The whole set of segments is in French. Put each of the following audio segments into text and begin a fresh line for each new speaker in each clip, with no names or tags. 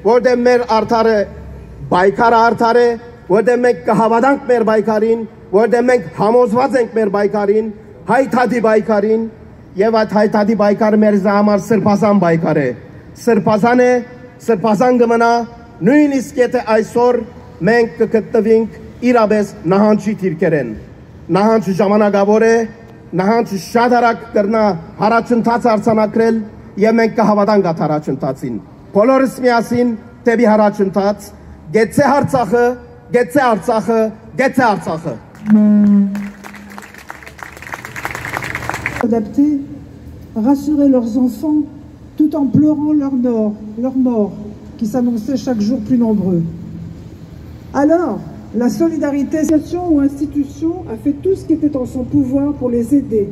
որտեղ մեր արդարը բայկարը արդար է, որտեղ մենք կհավատանք մեր բայկարին, որտեղ մենք համոզված ենք մեր բայկարին, հայթադի բայկարին, եւ այդ հայթադի բայկարը մեր համար սրբազան բայկար է։ Սրբազան է, սրբազան կմնա, նույնիսկ եթե այսօր մենք կգտնվենք իրապես նահանջի դիրքերեն։ Նահանջը ժամանակավոր է, նահանջը շատ արագ կրնա հարաճընթաց արձանագրել եւ մենք կհավատանք այդ հարաճընթացին։ Բոլորս միասին դեպի հարաճընթաց, գեցե Արցախը, գեցե Արցախը, գեցե Արցախը։
Adapter, rassurer leurs enfants tout en pleurant leur mort qui s'annonçait chaque jour plus nombreux. Alors, la solidarité ou institution a fait tout ce qui était en son pouvoir pour les aider,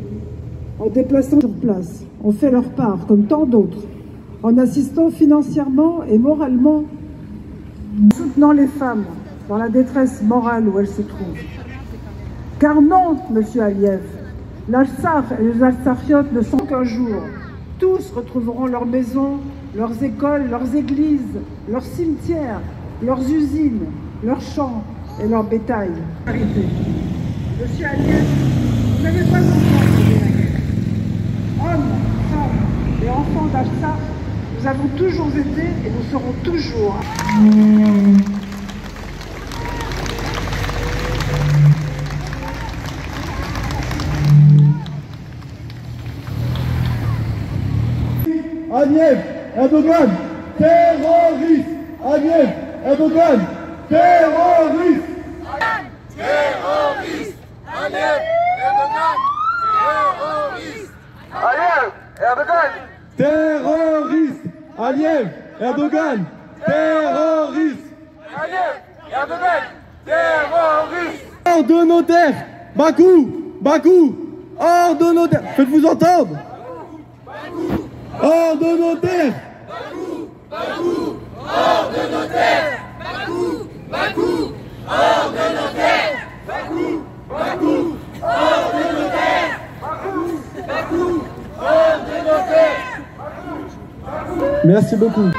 en déplaçant sur place. On fait leur part, comme tant d'autres, en assistant financièrement et moralement, en soutenant les femmes dans la détresse morale où elles se trouvent. Car non, Monsieur Aliyev, l'Artsakh et les Artsakhiot ne sont qu'un jour. Tous retrouveront leurs maisons, leurs écoles, leurs églises, leurs cimetières, leurs usines, leurs champs et leur bétail. Monsieur Aliyev, vous n'avez pas besoin de la guerre. Hommes, femmes et enfants d'Artsakh, nous avons toujours été et nous serons toujours.
Aliyev, Erdogan, terroriste. Aliyev, Erdogan, terroriste.
Terroriste. Aliyev, Erdogan, terroriste. Aliyev, Erdogan.
Terroriste. Aliyev, Erdogan, terroriste.
Aliyev, Erdogan, terroriste.
Hors de nos terres. Bakou, Bakou, hors de nos terres. Faites-vous entendre. Hors de nos terres.
Bakou, Bakou, hors de nos terres. Bakou, Bakou, hors de nos terres. Bakou, Bakou, hors de nos terres. Bakou, Bakou, hors de nos terres.
Merci beaucoup.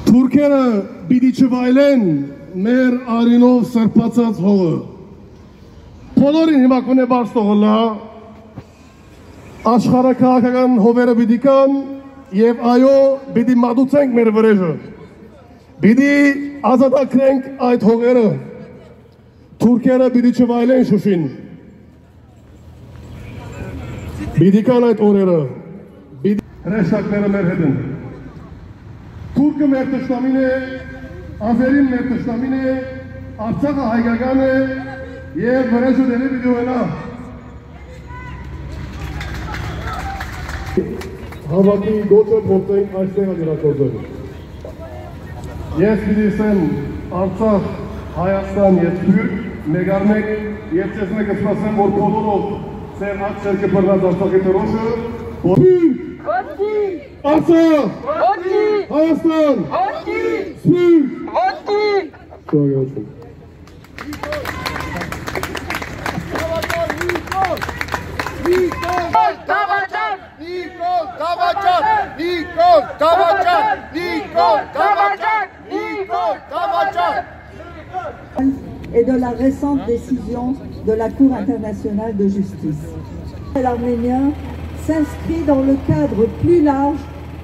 Թուրքերը պիտի չվայելեն մեր արինով սրբացած հողը։ Բոլորին հիմա կունե բարձ թողնա, աշխարհաքաղաքական հովերը պիտի կան եւ այո, պիտի մատուցենք մեր վրեժը։ Պիտի ազատագրենք այդ հողերը։ Թուրքերը պիտի չվայելեն Շուշին։ Պիտի կան այդ օրերը։ Հրեշտակները մեր հետ են։ Թուրքը մեր թշնամին է, Ազերին մեր թշնամին է, Արցախը հայկական է եւ վրեժը դերի պիտի ունենա։ Հավաքի գոչը փորձենք այստեղ աջրակոծել։ Ես պիտի ասեմ Արցախ, Հայաստան եւ Թուրք մեկ առ մեկ եւ ես մեկ ասեմ, որ բոլորով ծեր այդ շերկը բռնած Արցախի դրոշը Artsakh! Հայաստան! Սուրբ!
Et de la récente décision de la Cour internationale de justice. L'arménien s'inscrit dans le cadre plus large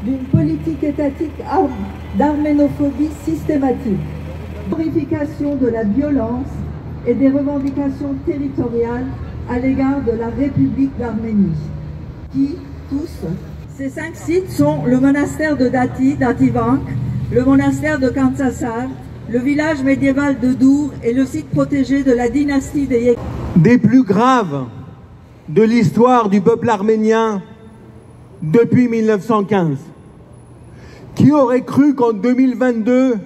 d'une politique étatique d'arménophobie systématique, glorification de la violence et des revendications territoriales à l'égard de la République d'Arménie, qui, tous, ces 5 sites sont le monastère de Dativank, le monastère de Kantsasar, le village médiéval de Dour et le site protégé de la dynastie des Yek.
Des plus graves de l'histoire du peuple arménien depuis 1915. Qui aurait cru qu'en 2022,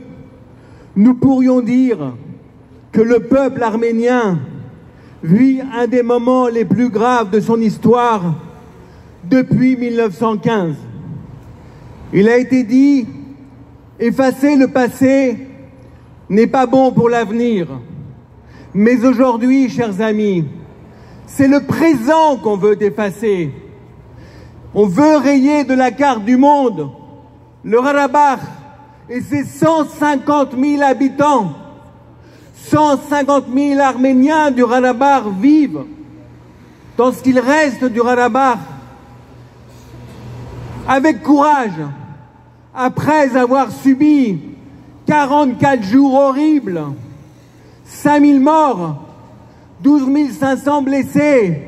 nous pourrions dire que le peuple arménien vit un des moments les plus graves de son histoire depuis 1915. Il a été dit, effacer le passé n'est pas bon pour l'avenir. Mais aujourd'hui, chers amis, c'est le présent qu'on veut effacer. On veut rayer de la carte du monde le Karabakh et ses 150 000 habitants. 150 000 Arméniens du Haut-Karabakh vivent dans ce qu'il reste du Haut-Karabakh avec courage, après avoir subi 44 jours horribles, 5 000 morts, 12 500 blessés,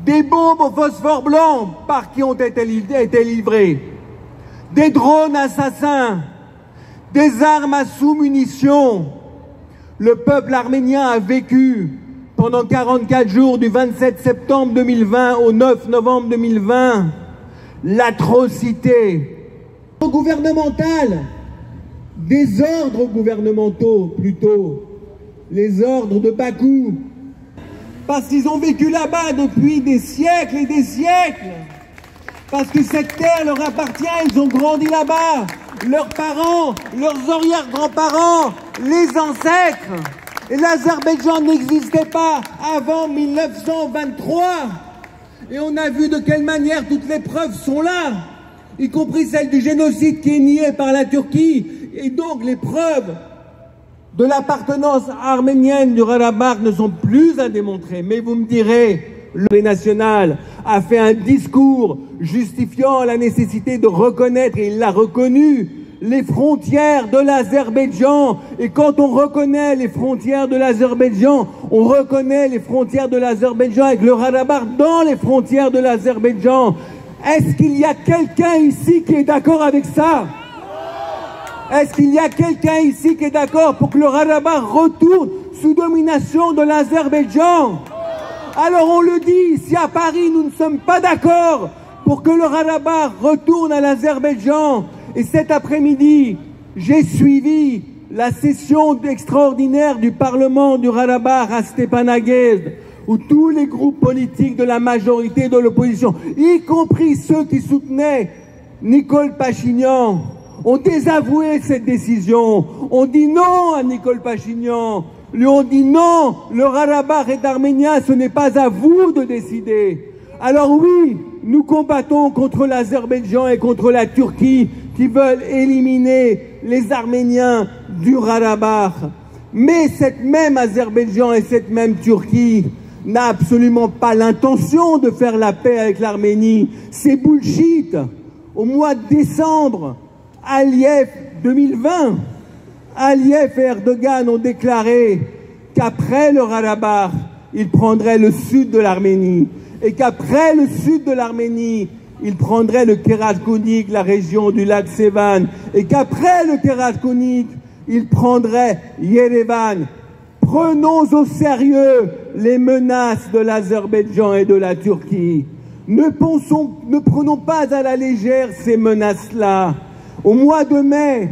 des bombes au phosphore blanc par qui ont été livrées, des drones assassins, des armes à sous-munitions. Le peuple arménien a vécu pendant 44 jours du 27 septembre 2020 au 9 novembre 2020 l'atrocité gouvernementale, des ordres gouvernementaux plutôt, les ordres de Bakou, parce qu'ils ont vécu là-bas depuis des siècles et des siècles, parce que cette terre leur appartient, ils ont grandi là-bas, leurs parents, leurs arrière-grands-parents, les ancêtres. Et l'Azerbaïdjan n'existait pas avant 1923. Et on a vu de quelle manière toutes les preuves sont là, y compris celle du génocide qui est nié par la Turquie. Et donc les preuves de l'appartenance arménienne du Haut-Karabakh ne sont plus à démontrer. Mais vous me direz, l'Assemblée nationale a fait un discours justifiant la nécessité de reconnaître, et il l'a reconnu, les frontières de l'Azerbaïdjan. Et quand on reconnaît les frontières de l'Azerbaïdjan, on reconnaît les frontières de l'Azerbaïdjan avec le Haut-Karabakh dans les frontières de l'Azerbaïdjan. Est-ce qu'il y a quelqu'un ici qui est d'accord avec ça? Est-ce qu'il y a quelqu'un ici qui est d'accord pour que le Haut-Karabakh retourne sous domination de l'Azerbaïdjan? Alors on le dit, si à Paris nous ne sommes pas d'accord pour que le Haut-Karabakh retourne à l'Azerbaïdjan, et cet après-midi, j'ai suivi la session extraordinaire du Parlement du Haut-Karabakh à Stepanakert, où tous les groupes politiques de la majorité de l'opposition, y compris ceux qui soutenaient Nicole Pachinian, ont désavoué cette décision. On dit non à Nicole Pachinian. Lui on dit non, le Haut-Karabakh est arménien, ce n'est pas à vous de décider. Alors oui, nous combattons contre l'Azerbaïdjan et contre la Turquie qui veulent éliminer les Arméniens du Haut-Karabakh. Mais cette même Azerbaïdjan et cette même Turquie n'a absolument pas l'intention de faire la paix avec l'Arménie. C'est bullshit. Au mois de décembre, Aliyev 2020, Aliyev et Erdogan ont déclaré qu'après le Haut-Karabakh, ils prendraient le sud de l'Arménie, et qu'après le sud de l'Arménie, ils prendraient le Karakounike, la région du lac Sevan, et qu'après le Karakounike, ils prendraient Yerevan. Prenons au sérieux les menaces de l'Azerbaïdjan et de la Turquie. Ne prenons pas à la légère ces menaces-là. Au mois de mai,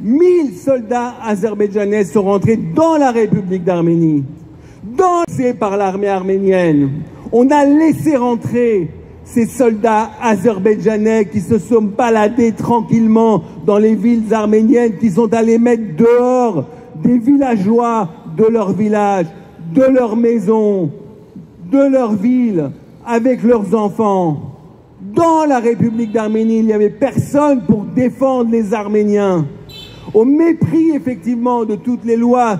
1000 soldats azerbaïdjanais sont rentrés dans la République d'Arménie, dansés par l'armée arménienne. On a laissé rentrer ces soldats azerbaïdjanais qui se sont baladés tranquillement dans les villes arméniennes, qui sont allés mettre dehors des villageois de leur village, de leur maison, de leur ville, avec leurs enfants. Dans la République d'Arménie, il n'y avait personne pour défendre les Arméniens, au mépris effectivement de toutes les lois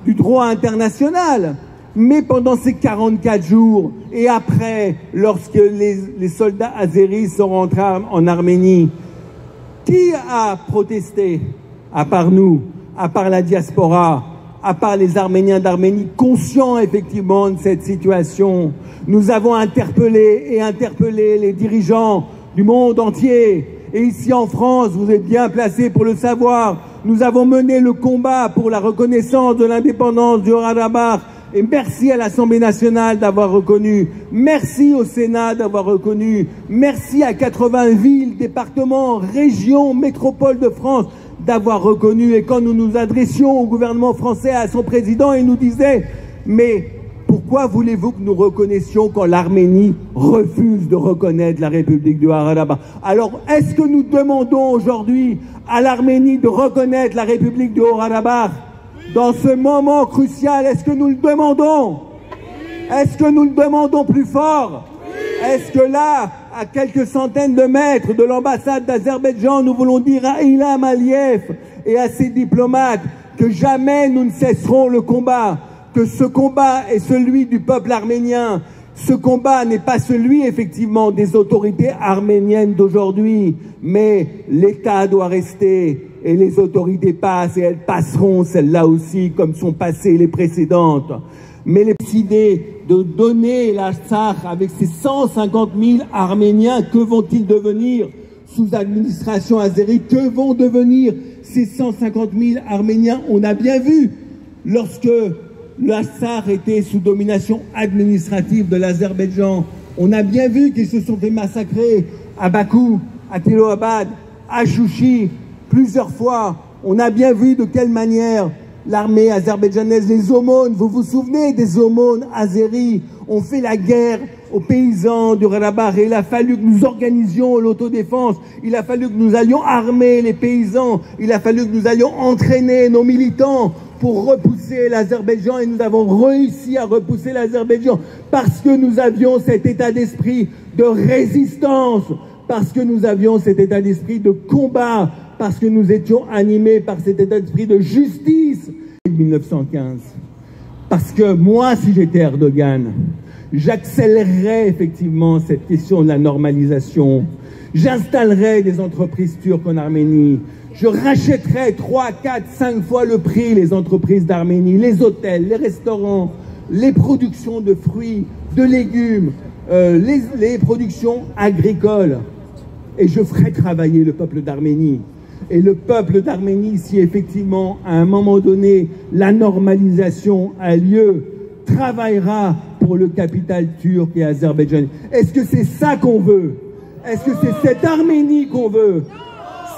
du droit international. Mais pendant ces 44 jours, et après, lorsque les soldats azéris sont rentrés en Arménie, qui a protesté, à part nous, à part la diaspora, à part les Arméniens d'Arménie, conscients effectivement de cette situation? Nous avons interpellé les dirigeants du monde entier. Et ici en France, vous êtes bien placés pour le savoir, nous avons mené le combat pour la reconnaissance de l'indépendance du Haut-Karabakh. Et merci à l'Assemblée nationale d'avoir reconnu, merci au Sénat d'avoir reconnu, merci à 80 villes, départements, régions, métropoles de France d'avoir reconnu. Et quand nous nous adressions au gouvernement français, à son président, il nous disait « Mais pourquoi voulez-vous que nous reconnaissions quand l'Arménie refuse de reconnaître la République du Haut-Karabakh ?» Alors, est-ce que nous demandons aujourd'hui à l'Arménie de reconnaître la République du Haut-Karabakh? Dans ce moment crucial, est-ce que nous le demandons? Est-ce que nous le demandons plus fort? Est-ce que là, à quelques centaines de mètres de l'ambassade d'Azerbaïdjan, nous voulons dire à Ilham Aliyev et à ses diplomates que jamais nous ne cesserons le combat, que ce combat est celui du peuple arménien. Ce combat n'est pas celui, effectivement, des autorités arméniennes d'aujourd'hui, mais l'État doit rester et les autorités passent et elles passeront, celles-là aussi, comme sont passées les précédentes. Mais les décidés de donner l'Artsakh avec ces 150 000 Arméniens, que vont-ils devenir sous administration azérie? Que vont devenir ces 150 000 Arméniens? On a bien vu lorsque l'Artsakh était sous domination administrative de l'Azerbaïdjan. On a bien vu qu'ils se sont fait massacrer à Bakou, à Teloabad, à Chouchi, plusieurs fois. On a bien vu de quelle manière l'armée azerbaïdjanaise, les aumônes, vous vous souvenez des aumônes azéries, ont fait la guerre aux paysans du Karabakh. Et il a fallu que nous organisions l'autodéfense, il a fallu que nous allions armer les paysans, il a fallu que nous allions entraîner nos militants pour repousser l'Azerbaïdjan, et nous avons réussi à repousser l'Azerbaïdjan parce que nous avions cet état d'esprit de résistance, parce que nous avions cet état d'esprit de combat, parce que nous étions animés par cet état d'esprit de justice. 1915. Parce que moi, si j'étais Erdogan, j'accélérerais effectivement cette question de la normalisation. J'installerais des entreprises turques en Arménie. Je rachèterais 3, 4, 5 fois le prix les entreprises d'Arménie, les hôtels, les restaurants, les productions de fruits, de légumes, les productions agricoles. Et je ferais travailler le peuple d'Arménie. Et le peuple d'Arménie, si effectivement, à un moment donné, la normalisation a lieu, travaillera pour le capital turc et azerbaïdjanais. Est-ce que c'est ça qu'on veut? Est-ce que c'est cette Arménie qu'on veut?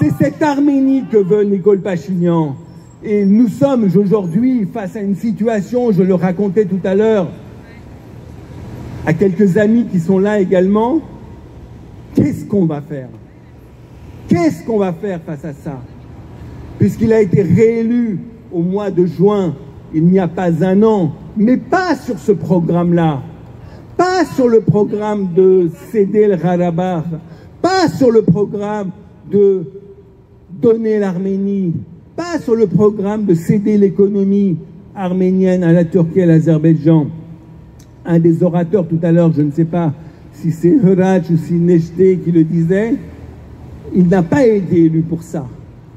C'est cette Arménie que veut Nicole Pachinian. Et nous sommes aujourd'hui face à une situation, je le racontais tout à l'heure, à quelques amis qui sont là également. Qu'est-ce qu'on va faire? Qu'est-ce qu'on va faire face à ça? Puisqu'il a été réélu au mois de juin, il n'y a pas un an, mais pas sur ce programme-là, pas sur le programme de céder le Karabakh, pas sur le programme de donner l'Arménie, pas sur le programme de céder l'économie arménienne à la Turquie et à l'Azerbaïdjan. Un des orateurs tout à l'heure, je ne sais pas si c'est Herac ou si Nechte qui le disait, il n'a pas été élu pour ça.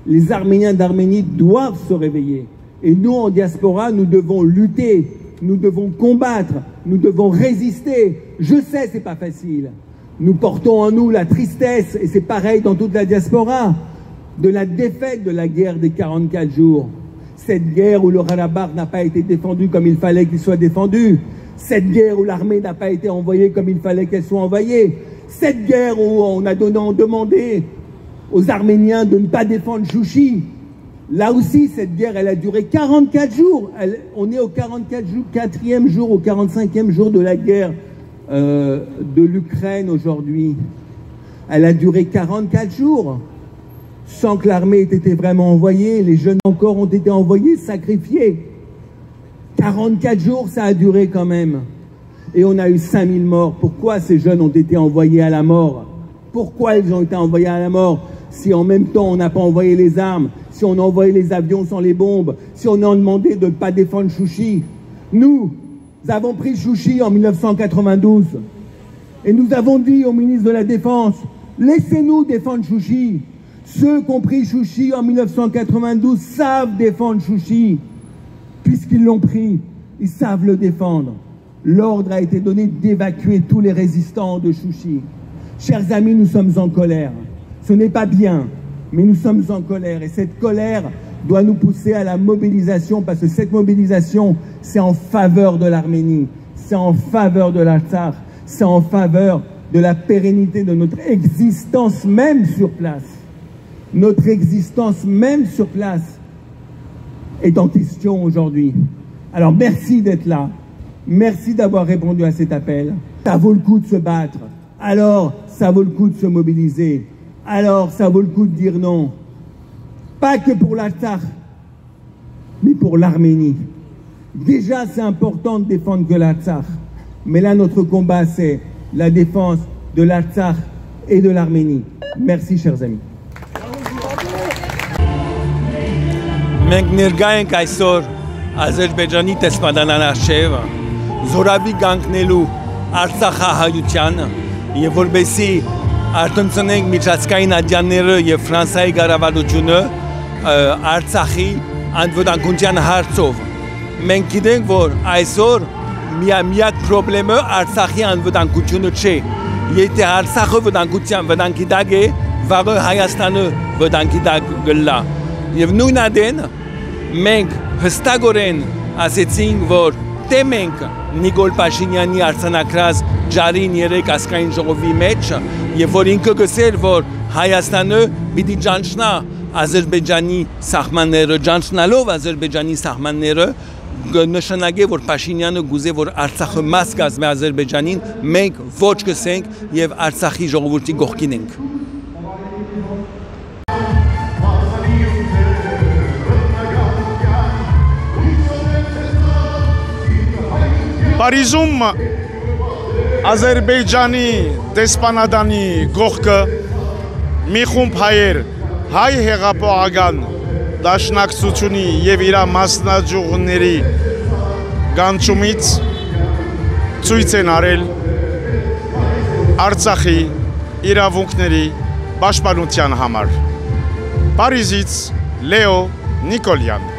Les Arméniens d'Arménie doivent se réveiller. Et nous, en diaspora, nous devons lutter, nous devons combattre, nous devons résister. Je sais, c'est pas facile. Nous portons en nous la tristesse, et c'est pareil dans toute la diaspora, de la défaite de la guerre des 44 jours. Cette guerre où le Karabakh n'a pas été défendu comme il fallait qu'il soit défendu. Cette guerre où l'armée n'a pas été envoyée comme il fallait qu'elle soit envoyée. Cette guerre où on a demandé aux Arméniens de ne pas défendre Chouchi. Là aussi, cette guerre, elle a duré 44 jours. On est au 44e jour, au 45e jour de la guerre de l'Ukraine aujourd'hui. Elle a duré 44 jours sans que l'armée ait été vraiment envoyée. Les jeunes encore ont été envoyés, sacrifiés. 44 jours, ça a duré quand même. Et on a eu 5000 morts. Pourquoi ces jeunes ont été envoyés à la mort? Pourquoi ils ont été envoyés à la mort? Si en même temps on n'a pas envoyé les armes, si on a envoyé les avions sans les bombes, si on a demandé de ne pas défendre Chouchi. Nous avons pris Chouchi en 1992 et nous avons dit au ministre de la Défense, laissez-nous défendre Chouchi. Ceux qui ont pris Chouchi en 1992 savent défendre Chouchi. Puisqu'ils l'ont pris, ils savent le défendre. L'ordre a été donné d'évacuer tous les résistants de Chouchi. Chers amis, nous sommes en colère. Ce n'est pas bien, mais nous sommes en colère. Et cette colère doit nous pousser à la mobilisation, parce que cette mobilisation, c'est en faveur de l'Arménie, c'est en faveur de l'Artsakh, c'est en faveur de la pérennité de notre existence même sur place. Notre existence même sur place est en question aujourd'hui. Alors merci d'être là. Merci d'avoir répondu à cet appel. Ça vaut le coup de se battre. Alors, ça vaut le coup de se mobiliser. Alors, ça vaut le coup de dire non. Pas que pour l'Artsakh, mais pour l'Arménie. Déjà, c'est important de défendre que l'Artsakh. Mais là, notre combat, c'est la défense de l'Artsakh et de l'Arménie. Merci, chers amis.
Մենք ներկա ենք այսօր Ադրբեջանի տեսփանան արշև զորավի կանգնելու Արցախահայությանը եւ որբեսի արտոնցնենք միջազգային աջանները եւ Ֆրանսիայի կառավարությունը Արցախի անվտանգության հարցով։ Մենք գիտենք, որ այսօր միակ խնդրը Արցախի անվտանգությունը չէ։ Եթե Արցախը վտանգի տակ է, վաղը Հայաստանը վտանգի տակ կլա։ Եվ նույն ադեն մենք հստակորեն ասեցինք, որ դեմ ենք Նիկոլ Փաշինյանի արձանագրած Ջարին 3 ազգային ժողովի մեջ եւ որ ինքը գսել, որ Հայաստանը պիտի ճանչնա Ադրբեջանի սահմանները, ճանչնալով Ադրբեջանի սահմանները նշանակե, որ Փաշինյանը գուզե, որ Արցախը մաս կազմի Ադրբեջանին, մենք ոչ կսենք եւ Արցախի ժողովրդի կողքին ենք։
Փարիզում Ադրբեջանի դեսպանատանի գողքը մի խումբ հայեր հայ հեղափոխական դաշնակցությունի եւ իր մասնաճյուղների գանչումից ցույց են արել Արցախի իրավունքների պաշտպանության համար։ Փարիզից Լեո Նիկոլյան։